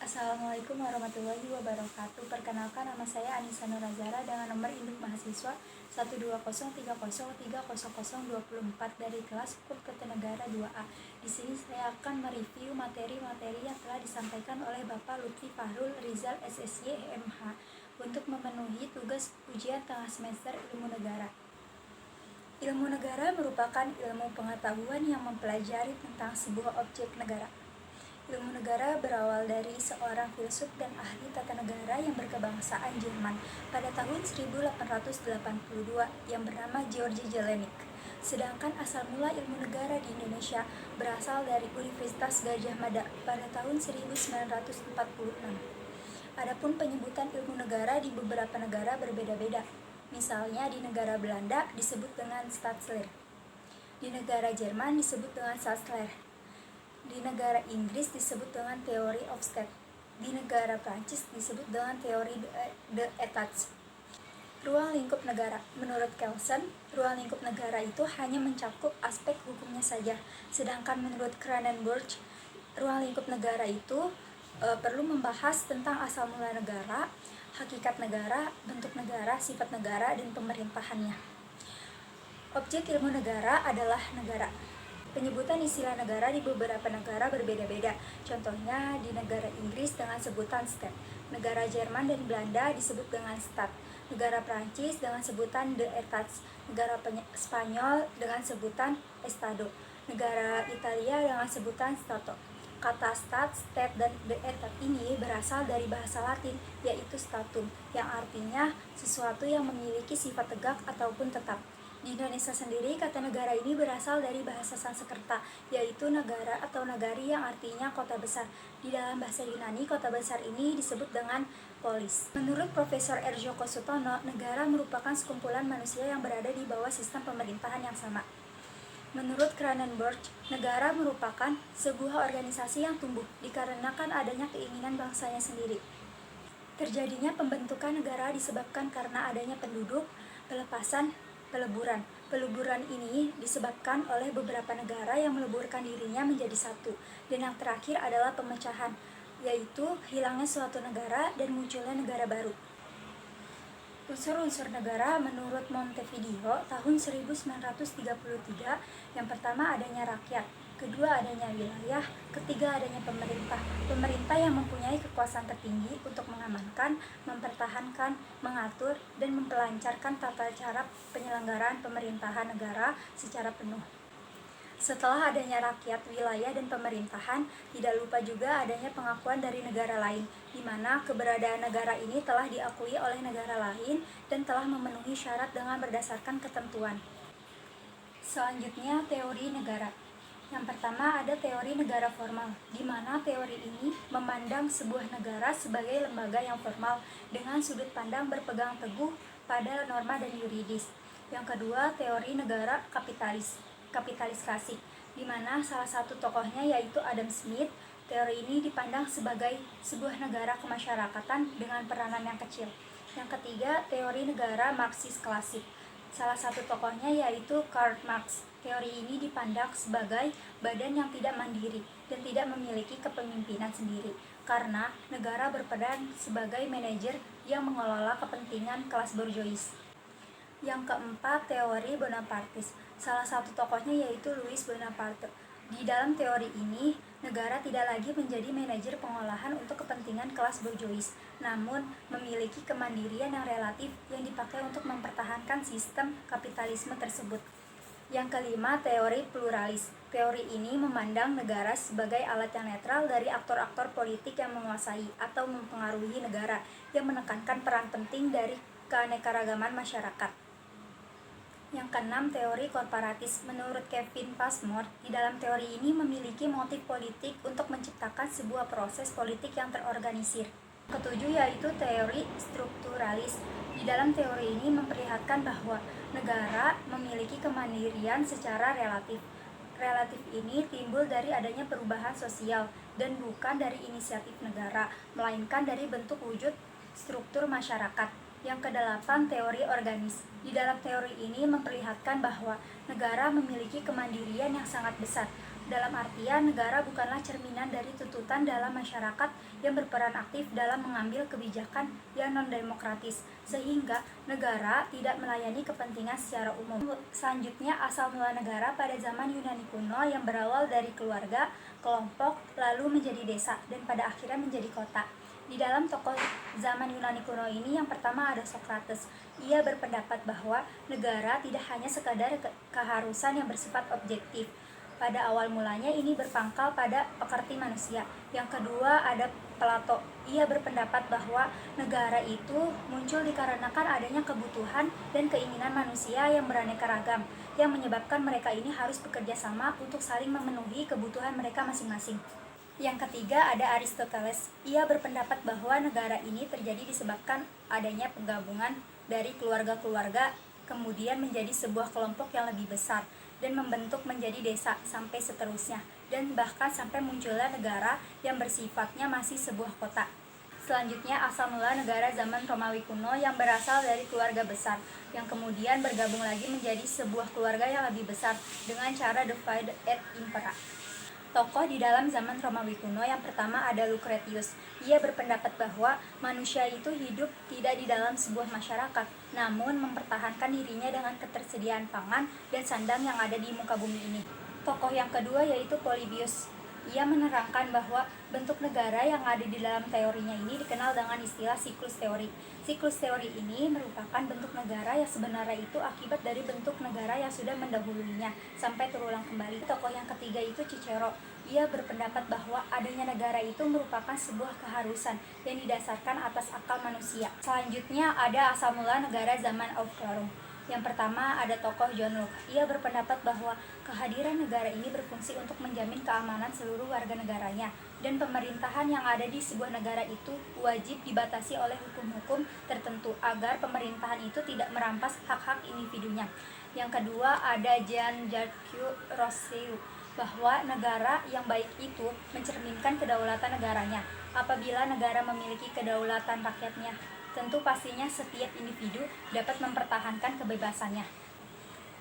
Assalamualaikum warahmatullahi wabarakatuh. Perkenalkan, nama saya Anissa Nurazara dengan nomor induk mahasiswa 1203030030024 dari kelas Hukum Ketenegara 2A. Di sini saya akan mereview materi-materi yang telah disampaikan oleh Bapak Lutfi Fahrul Rizal SSY MH untuk memenuhi tugas ujian tengah semester Ilmu Negara. Ilmu negara merupakan ilmu pengetahuan yang mempelajari tentang sebuah objek negara. Ilmu negara berawal dari seorang filsuf dan ahli tata negara yang berkebangsaan Jerman pada tahun 1882 yang bernama George Jelenic. Sedangkan asal mula ilmu negara di Indonesia berasal dari Universitas Gadjah Mada pada tahun 1946. Adapun penyebutan ilmu negara di beberapa negara berbeda-beda. Misalnya di negara Belanda disebut dengan Staatsleer, di negara Jerman disebut dengan Staatsleer, di negara Inggris disebut dengan Theory of State, di negara Prancis disebut dengan Theory de Etats. Ruang lingkup negara. Menurut Kelsen, ruang lingkup negara itu hanya mencakup aspek hukumnya saja, sedangkan menurut Cronenberg, ruang lingkup negara itu perlu membahas tentang asal mula negara, hakikat negara, bentuk negara, sifat negara, dan pemerintahannya. Objek ilmu negara adalah negara. Penyebutan istilah negara di beberapa negara berbeda-beda. Contohnya di negara Inggris dengan sebutan State, negara Jerman dan Belanda disebut dengan Staat, negara Prancis dengan sebutan de Etats, negara Spanyol dengan sebutan Estado, negara Italia dengan sebutan Stato. Kata stat, state, dan de etat ini berasal dari bahasa Latin, yaitu statum, yang artinya sesuatu yang memiliki sifat tegak ataupun tetap. Di Indonesia sendiri, kata negara ini berasal dari bahasa Sanskerta, yaitu negara atau nagari yang artinya kota besar. Di dalam bahasa Yunani, kota besar ini disebut dengan polis. Menurut Profesor R. Djoko Sutono, negara merupakan sekumpulan manusia yang berada di bawah sistem pemerintahan yang sama. Menurut Cronenberg, negara merupakan sebuah organisasi yang tumbuh dikarenakan adanya keinginan bangsanya sendiri. Terjadinya pembentukan negara disebabkan karena adanya penduduk, pelepasan, peleburan. Peleburan ini disebabkan oleh beberapa negara yang meleburkan dirinya menjadi satu. Dan yang terakhir adalah pemecahan, yaitu hilangnya suatu negara dan munculnya negara baru. Unsur-unsur negara menurut Montevideo tahun 1933, yang pertama adanya rakyat, kedua adanya wilayah, ketiga adanya pemerintah. Pemerintah yang mempunyai kekuasaan tertinggi untuk mengamankan, mempertahankan, mengatur, dan memperlancarkan tata cara penyelenggaraan pemerintahan negara secara penuh. Setelah adanya rakyat, wilayah, dan pemerintahan, tidak lupa juga adanya pengakuan dari negara lain, di mana keberadaan negara ini telah diakui oleh negara lain dan telah memenuhi syarat dengan berdasarkan ketentuan. Selanjutnya, teori negara. Yang pertama ada teori negara formal, di mana teori ini memandang sebuah negara sebagai lembaga yang formal dengan sudut pandang berpegang teguh pada norma dan yuridis. Yang kedua, teori negara kapitalis klasik, di mana salah satu tokohnya yaitu Adam Smith. Teori ini dipandang sebagai sebuah negara kemasyarakatan dengan peranan yang kecil. Yang ketiga, teori negara Marxis klasik. Salah satu tokohnya yaitu Karl Marx. Teori ini dipandang sebagai badan yang tidak mandiri dan tidak memiliki kepemimpinan sendiri, karena negara berperan sebagai manajer yang mengelola kepentingan kelas borjuis. Yang keempat, teori Bonapartis. Salah satu tokohnya yaitu Louis Bonaparte. Di dalam teori ini, negara tidak lagi menjadi manajer pengolahan untuk kepentingan kelas borjuis, namun memiliki kemandirian yang relatif yang dipakai untuk mempertahankan sistem kapitalisme tersebut. Yang kelima, teori pluralis. Teori ini memandang negara sebagai alat yang netral dari aktor-aktor politik yang menguasai atau mempengaruhi negara, yang menekankan peran penting dari keanekaragaman masyarakat. Yang keenam, teori korporatis. Menurut Kevin Passmore, di dalam teori ini memiliki motif politik untuk menciptakan sebuah proses politik yang terorganisir. Ketujuh yaitu teori strukturalis. Di dalam teori ini memperlihatkan bahwa negara memiliki kemandirian secara relatif. Relatif ini timbul dari adanya perubahan sosial dan bukan dari inisiatif negara, melainkan dari bentuk wujud struktur masyarakat. Yang kedelapan, teori organis. Di dalam teori ini memperlihatkan bahwa negara memiliki kemandirian yang sangat besar, dalam artian negara bukanlah cerminan dari tuntutan dalam masyarakat yang berperan aktif dalam mengambil kebijakan yang non-demokratis, sehingga negara tidak melayani kepentingan secara umum. Selanjutnya, asal mula negara pada zaman Yunani kuno yang berawal dari keluarga, kelompok, lalu menjadi desa, dan pada akhirnya menjadi kota. Di dalam tokoh zaman Yunani kuno ini yang pertama ada Socrates. Ia berpendapat bahwa negara tidak hanya sekadar keharusan yang bersifat objektif. Pada awal mulanya ini berpangkal pada pekerti manusia. Yang kedua ada Plato. Ia berpendapat bahwa negara itu muncul dikarenakan adanya kebutuhan dan keinginan manusia yang beraneka ragam, yang menyebabkan mereka ini harus bekerja sama untuk saling memenuhi kebutuhan mereka masing-masing. Yang ketiga ada Aristoteles. Ia berpendapat bahwa negara ini terjadi disebabkan adanya penggabungan dari keluarga-keluarga kemudian menjadi sebuah kelompok yang lebih besar dan membentuk menjadi desa sampai seterusnya, dan bahkan sampai munculnya negara yang bersifatnya masih sebuah kota. Selanjutnya asal mula negara zaman Romawi kuno yang berasal dari keluarga besar yang kemudian bergabung lagi menjadi sebuah keluarga yang lebih besar dengan cara divide et impera. Tokoh di dalam zaman Romawi kuno yang pertama ada Lucretius. Ia berpendapat bahwa manusia itu hidup tidak di dalam sebuah masyarakat, namun mempertahankan dirinya dengan ketersediaan pangan dan sandang yang ada di muka bumi ini. Tokoh yang kedua yaitu Polybius. Ia menerangkan bahwa bentuk negara yang ada di dalam teorinya ini dikenal dengan istilah siklus teori. Siklus teori ini merupakan bentuk negara yang sebenarnya itu akibat dari bentuk negara yang sudah mendahulunya sampai terulang kembali. Tokoh yang ketiga itu Cicero. Ia berpendapat bahwa adanya negara itu merupakan sebuah keharusan yang didasarkan atas akal manusia. Selanjutnya ada asal mula negara zaman Augerum. Yang pertama ada tokoh John Locke. Ia berpendapat bahwa kehadiran negara ini berfungsi untuk menjamin keamanan seluruh warga negaranya, dan pemerintahan yang ada di sebuah negara itu wajib dibatasi oleh hukum-hukum tertentu agar pemerintahan itu tidak merampas hak-hak individunya. Yang kedua ada Jean-Jacques Rousseau, bahwa negara yang baik itu mencerminkan kedaulatan negaranya. Apabila negara memiliki kedaulatan rakyatnya, tentu pastinya setiap individu dapat mempertahankan kebebasannya.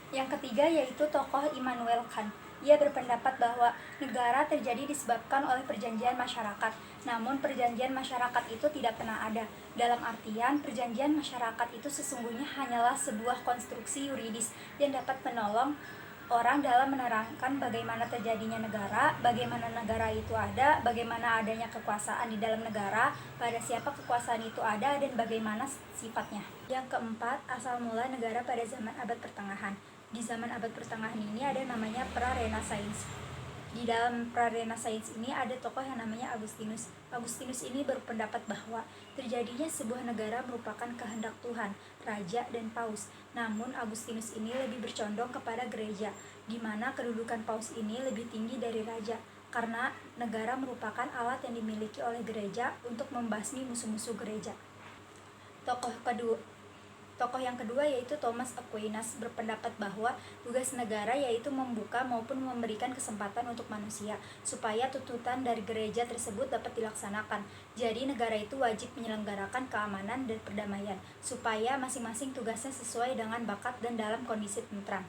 Yang ketiga yaitu tokoh Immanuel Kant. Ia berpendapat bahwa negara terjadi disebabkan oleh perjanjian masyarakat, namun perjanjian masyarakat itu tidak pernah ada. Dalam artian, perjanjian masyarakat itu sesungguhnya hanyalah sebuah konstruksi yuridis yang dapat menolong orang dalam menerangkan bagaimana terjadinya negara, bagaimana negara itu ada, bagaimana adanya kekuasaan di dalam negara, pada siapa kekuasaan itu ada, dan bagaimana sifatnya. Yang keempat, asal mula negara pada zaman abad pertengahan. Di zaman abad pertengahan ini ada namanya pra-Renaissance. Di dalam pra-Renaissance ini ada tokoh yang namanya Agustinus. Agustinus ini berpendapat bahwa terjadinya sebuah negara merupakan kehendak Tuhan, raja, dan paus. Namun Agustinus ini lebih bercondong kepada gereja, di mana kedudukan paus ini lebih tinggi dari raja, karena negara merupakan alat yang dimiliki oleh gereja untuk membasmi musuh-musuh gereja. Tokoh yang kedua yaitu Thomas Aquinas berpendapat bahwa tugas negara yaitu membuka maupun memberikan kesempatan untuk manusia supaya tuntutan dari gereja tersebut dapat dilaksanakan. Jadi negara itu wajib menyelenggarakan keamanan dan perdamaian supaya masing-masing tugasnya sesuai dengan bakat dan dalam kondisi tentram.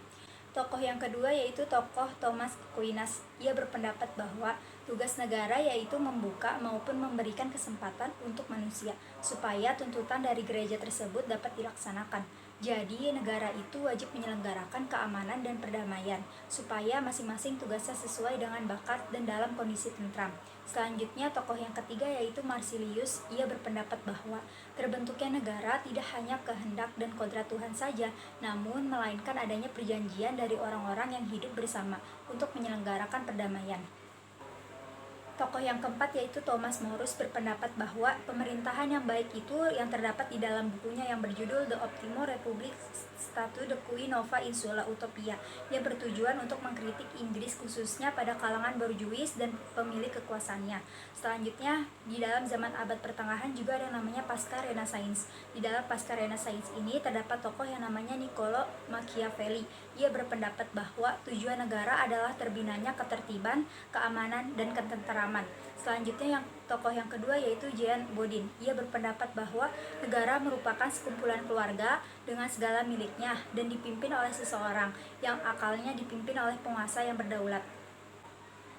Tokoh yang kedua yaitu tokoh Thomas Aquinas. Ia berpendapat bahwa tugas negara yaitu membuka maupun memberikan kesempatan untuk manusia supaya tuntutan dari gereja tersebut dapat dilaksanakan. Jadi negara itu wajib menyelenggarakan keamanan dan perdamaian supaya masing-masing tugasnya sesuai dengan bakat dan dalam kondisi tentram. Selanjutnya tokoh yang ketiga yaitu Marsilius. Ia berpendapat bahwa terbentuknya negara tidak hanya kehendak dan kodrat Tuhan saja, namun melainkan adanya perjanjian dari orang-orang yang hidup bersama untuk menyelenggarakan perdamaian. Tokoh yang keempat yaitu Thomas Morus berpendapat bahwa pemerintahan yang baik itu yang terdapat di dalam bukunya yang berjudul The Optimo Republic Statu de Cui Nova Insula Utopia, yang bertujuan untuk mengkritik Inggris khususnya pada kalangan borjuis dan pemilik kekuasaannya. Selanjutnya, di dalam zaman abad pertengahan juga ada namanya Pasca Renaissance. Di dalam Pasca Renaissance ini terdapat tokoh yang namanya Niccolo Machiavelli. Ia berpendapat bahwa tujuan negara adalah terbinanya ketertiban, keamanan, dan ketenteraman. Selanjutnya tokoh yang kedua yaitu Jean Bodin. Ia berpendapat bahwa negara merupakan sekumpulan keluarga dengan segala miliknya dan dipimpin oleh seseorang yang akalnya dipimpin oleh penguasa yang berdaulat.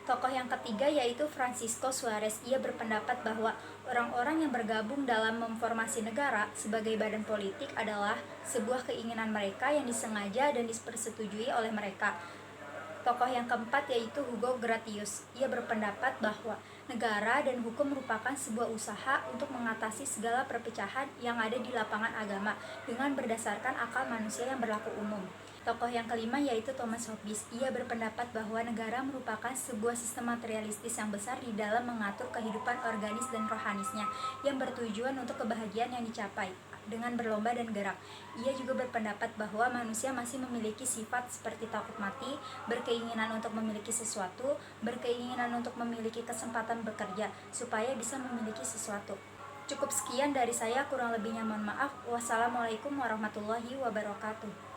Tokoh yang ketiga yaitu Francisco Suarez. Ia berpendapat bahwa orang-orang yang bergabung dalam memformasi negara sebagai badan politik adalah sebuah keinginan mereka yang disengaja dan dipersetujui oleh mereka. Tokoh yang keempat yaitu Hugo Gratius. Ia berpendapat bahwa negara dan hukum merupakan sebuah usaha untuk mengatasi segala perpecahan yang ada di lapangan agama dengan berdasarkan akal manusia yang berlaku umum. Tokoh yang kelima yaitu Thomas Hobbes. Ia berpendapat bahwa negara merupakan sebuah sistem materialistis yang besar di dalam mengatur kehidupan organis dan rohanisnya yang bertujuan untuk kebahagiaan yang dicapai dengan berlomba dan gerak. Ia juga berpendapat bahwa manusia masih memiliki sifat seperti takut mati, berkeinginan untuk memiliki sesuatu, berkeinginan untuk memiliki kesempatan bekerja supaya bisa memiliki sesuatu. Cukup sekian dari saya, kurang lebihnya mohon maaf. Wassalamualaikum warahmatullahi wabarakatuh.